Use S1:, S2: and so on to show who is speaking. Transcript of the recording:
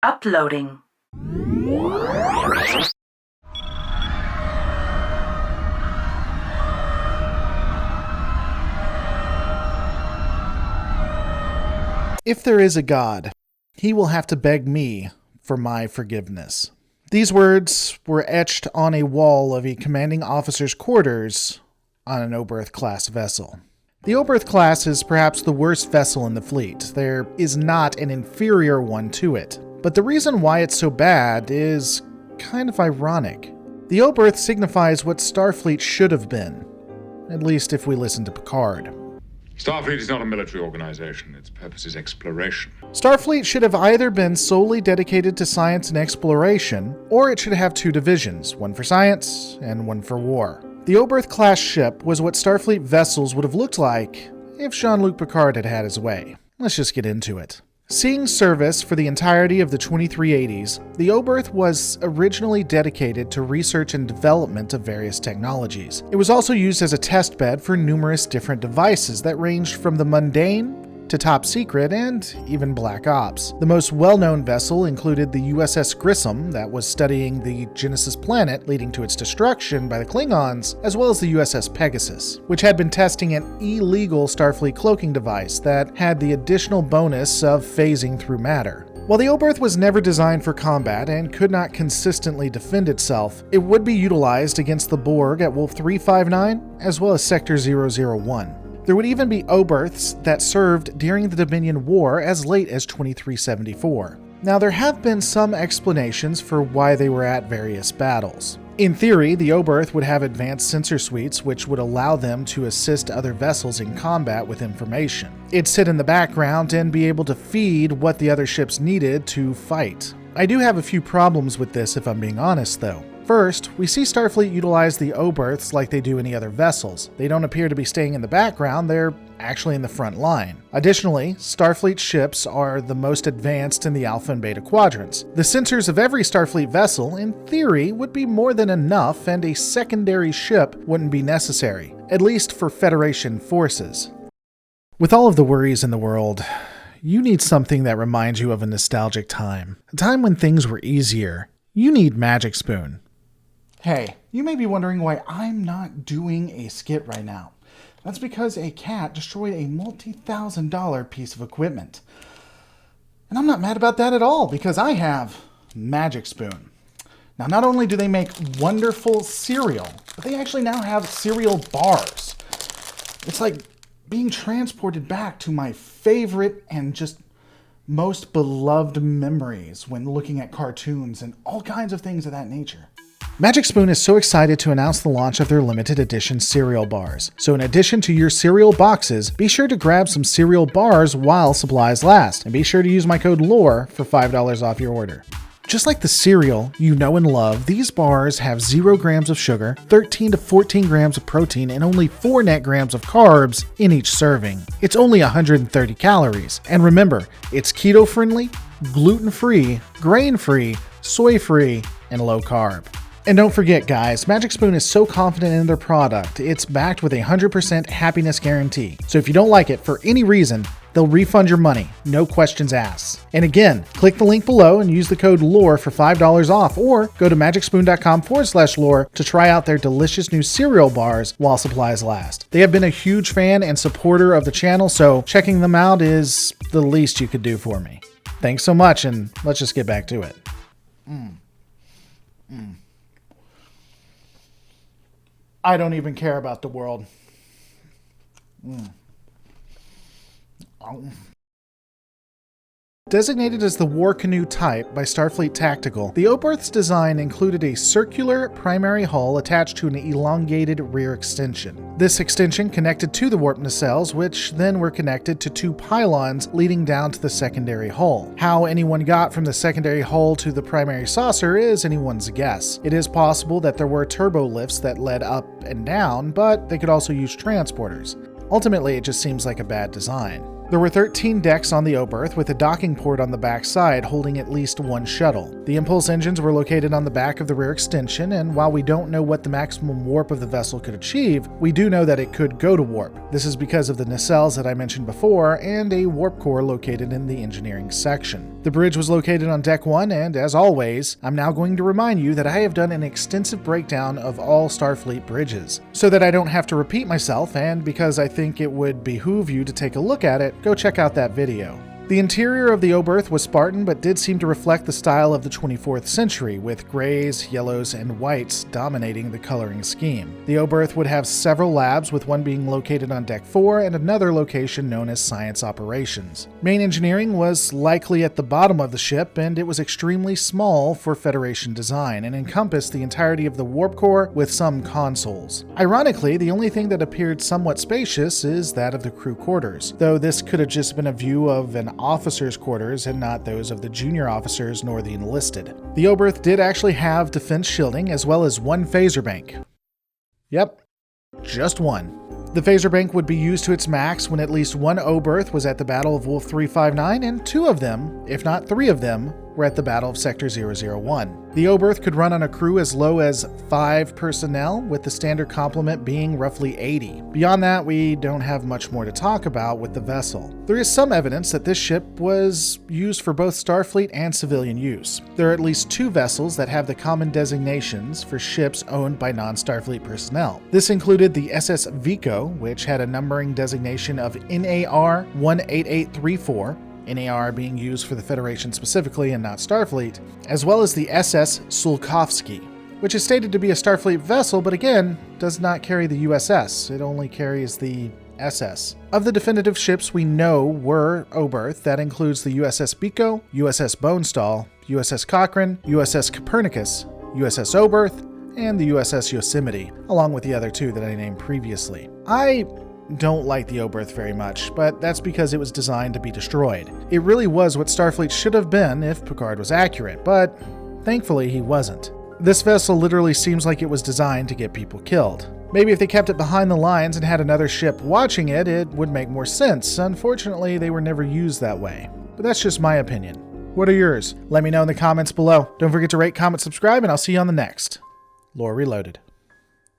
S1: Uploading.
S2: If there is a God, he will have to beg me for my forgiveness. These words were etched on a wall of a commanding officer's quarters on an Oberth-class vessel. The Oberth class is perhaps the worst vessel in the fleet. There is not an inferior one to it. But the reason why it's so bad is kind of ironic. The Oberth signifies what Starfleet should have been, at least if we listen to Picard.
S3: Starfleet is not a military organization. Its purpose is exploration.
S2: Starfleet should have either been solely dedicated to science and exploration, or it should have two divisions, one for science and one for war. The Oberth-class ship was what Starfleet vessels would have looked like if Jean-Luc Picard had had his way. Let's just get into it. Seeing service for the entirety of the 2380s, the Oberth was originally dedicated to research and development of various technologies. It was also used as a test bed for numerous different devices that ranged from the mundane to top secret and even black ops. The most well-known vessel included the USS Grissom that was studying the Genesis planet leading to its destruction by the Klingons, as well as the USS Pegasus, which had been testing an illegal Starfleet cloaking device that had the additional bonus of phasing through matter. While the Oberth was never designed for combat and could not consistently defend itself, it would be utilized against the Borg at Wolf 359 as well as Sector 001. There would even be Oberths that served during the Dominion War as late as 2374. Now, there have been some explanations for why they were at various battles. In theory, the Oberth would have advanced sensor suites which would allow them to assist other vessels in combat with information. It'd sit in the background and be able to feed what the other ships needed to fight. I do have a few problems with this if I'm being honest though. First, we see Starfleet utilize the Oberths like they do any other vessels. They don't appear to be staying in the background, they're actually in the front line. Additionally, Starfleet ships are the most advanced in the Alpha and Beta quadrants. The sensors of every Starfleet vessel, in theory, would be more than enough and a secondary ship wouldn't be necessary, at least for Federation forces. With all of the worries in the world, you need something that reminds you of a nostalgic time. A time when things were easier. You need Magic Spoon. Hey, you may be wondering why I'm not doing a skit right now. That's because a cat destroyed a multi-$1,000 piece of equipment. And I'm not mad about that at all because I have Magic Spoon. Now, not only do they make wonderful cereal, but they actually now have cereal bars. It's like being transported back to my favorite and just most beloved memories when looking at cartoons and all kinds of things of that nature. Magic Spoon is so excited to announce the launch of their limited edition cereal bars. So in addition to your cereal boxes, be sure to grab some cereal bars while supplies last. And be sure to use my code LORE for $5 off your order. Just like the cereal you know and love, these bars have 0 grams of sugar, 13 to 14 grams of protein, and only 4 net grams of carbs in each serving. It's only 130 calories. And remember, it's keto-friendly, gluten-free, grain-free, soy-free, and low-carb. And don't forget, guys, Magic Spoon is so confident in their product, it's backed with a 100% happiness guarantee. So if you don't like it for any reason, they'll refund your money, no questions asked. And again, click the link below and use the code LORE for $5 off, or go to magicspoon.com/lore to try out their delicious new cereal bars while supplies last. They have been a huge fan and supporter of the channel, so checking them out is the least you could do for me. Thanks so much, and let's just get back to it. I don't even care about the world. Designated as the War Canoe type by Starfleet Tactical, the Oberth's design included a circular primary hull attached to an elongated rear extension. This extension connected to the warp nacelles, which then were connected to 2 pylons leading down to the secondary hull. How anyone got from the secondary hull to the primary saucer is anyone's guess. It is possible that there were turbo lifts that led up and down, but they could also use transporters. Ultimately, it just seems like a bad design. There were 13 decks on the Oberth with a docking port on the back side holding at least one shuttle. The impulse engines were located on the back of the rear extension, and while we don't know what the maximum warp of the vessel could achieve, we do know that it could go to warp. This is because of the nacelles that I mentioned before and a warp core located in the engineering section. The bridge was located on Deck 1, and as always, I'm now going to remind you that I have done an extensive breakdown of all Starfleet bridges. So that I don't have to repeat myself, and because I think it would behoove you to take a look at it, go check out that video. The interior of the Oberth was Spartan, but did seem to reflect the style of the 24th century, with grays, yellows, and whites dominating the coloring scheme. The Oberth would have several labs, with one being located on Deck 4 and another location known as Science Operations. Main engineering was likely at the bottom of the ship, and it was extremely small for Federation design, and encompassed the entirety of the warp core with some consoles. Ironically, the only thing that appeared somewhat spacious is that of the crew quarters, though this could have just been a view of an officers' quarters and not those of the junior officers nor the enlisted. The Oberth did actually have defense shielding as well as one phaser bank. Yep, just one. The phaser bank would be used to its max when at least one Oberth was at the Battle of Wolf 359 and two of them, if not three of them, were at the Battle of Sector 001. The Oberth could run on a crew as low as 5 personnel, with the standard complement being roughly 80. Beyond that, we don't have much more to talk about with the vessel. There is some evidence that this ship was used for both Starfleet and civilian use. There are at least 2 vessels that have the common designations for ships owned by non-Starfleet personnel. This included the SS Vico, which had a numbering designation of NAR 18834, NAR being used for the Federation specifically and not Starfleet, as well as the SS Sulkovsky, which is stated to be a Starfleet vessel, but again, does not carry the USS. It only carries the SS. Of the definitive ships we know were Oberth, that includes the USS Biko, USS Bonestall, USS Cochrane, USS Copernicus, USS Oberth, and the USS Yosemite, along with the other 2 that I named previously. I don't like the Oberth very much, but that's because it was designed to be destroyed. It really was what Starfleet should have been if Picard was accurate, but thankfully he wasn't. This vessel literally seems like it was designed to get people killed. Maybe if they kept it behind the lines and had another ship watching it, it would make more sense. Unfortunately, they were never used that way. But that's just my opinion. What are yours? Let me know in the comments below. Don't forget to rate, comment, subscribe, and I'll see you on the next Lore Reloaded.